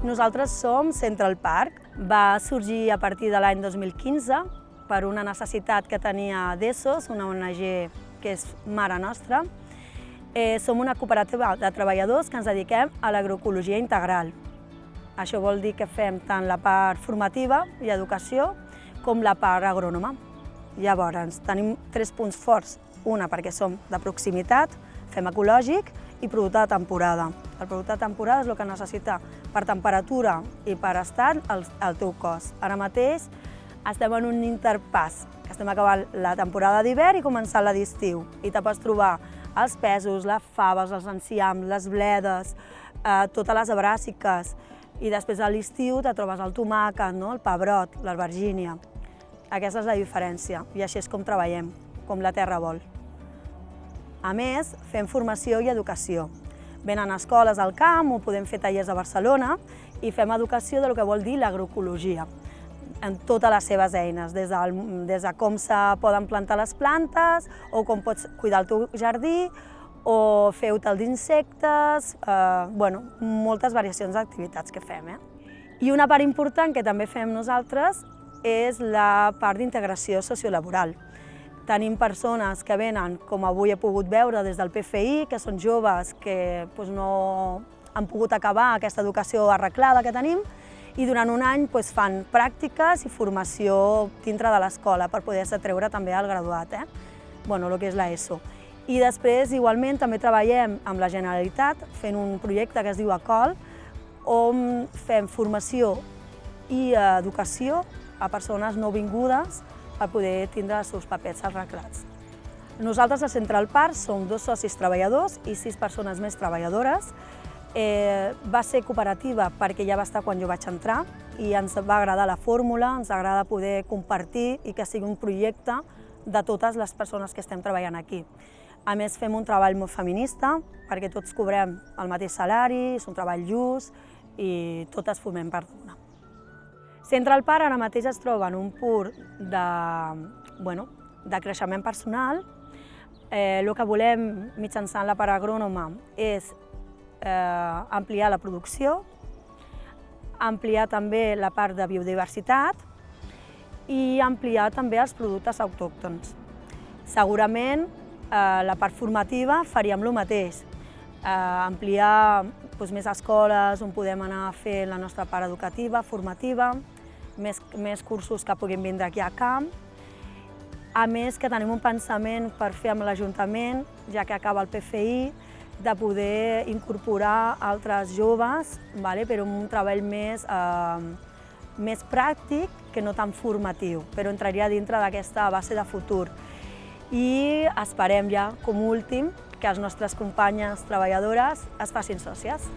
Nosaltres som Central Park. Va sorgir a partir de l'any 2015 per una necessitat que tenia DESOS, una ONG que és Mare Nostra. Som una cooperativa de treballadors que ens dediquem a l'agroecologia integral. Això vol dir que fem tant la part formativa i educació com la part agrònoma. Llavors, tenim 3 punts forts. Una, perquè som de proximitat, fem ecològic i producte de temporada. El producte de temporada és el que necessita per temperatura i per estat el teu cos. Ara mateix estem en un interpàs, que estem acabant la temporada d'hivern i començant la d'estiu. I te pots trobar els pèsols, les faves, els enciams, les bledes, totes les abràssiques. I després a l'estiu te trobes el tomàquet, el pebrot, l'albergínia. Aquesta és la diferència i així és com treballem, com la terra vol. A més, fem formació i educació. Venen escoles al camp o podem fer tallers a Barcelona i fem educació del que vol dir l'agroecologia, en totes les seves eines, des de com se poden plantar les plantes o com pots cuidar el teu jardí o fer hotel d'insectes, moltes variacions d'activitats que fem. I una part important que també fem nosaltres és la part d'integració sociolaboral. Tenim persones que venen, com avui he pogut veure des del PFI, que són joves que no han pogut acabar aquesta educació arreglada que tenim, i durant un any fan pràctiques i formació dintre de l'escola per poder-se treure també el graduat, el que és l'ESO. I després, igualment, també treballem amb la Generalitat fent un projecte que es diu ECOL, on fem formació i educació a persones nouvingudes per poder tindre els seus papers arreglats. Nosaltres a Central Park som 2 socis treballadors i 6 persones més treballadores. Va ser cooperativa perquè ja va estar quan jo vaig entrar i ens va agradar la fórmula, ens agrada poder compartir i que sigui un projecte de totes les persones que estem treballant aquí. A més, fem un treball molt feminista perquè tots cobrem el mateix salari, és un treball just i totes formem part d'una. Central Park ara mateix es troba en un punt de creixement personal. El que volem mitjançant la part agrònoma és ampliar la producció, ampliar també la part de biodiversitat i ampliar també els productes autòctons. Segurament la part formativa faríem el mateix, ampliar més escoles on podem anar a fer la nostra part educativa, formativa, més cursos que puguin vindre aquí a camp. A més, que tenim un pensament per fer amb l'Ajuntament, ja que acaba el PFI, de poder incorporar altres joves per un treball més pràctic que no tan formatiu, però entraria dintre d'aquesta base de futur. I esperem ja, com últim, que les nostres companyes treballadores es facin sòcies.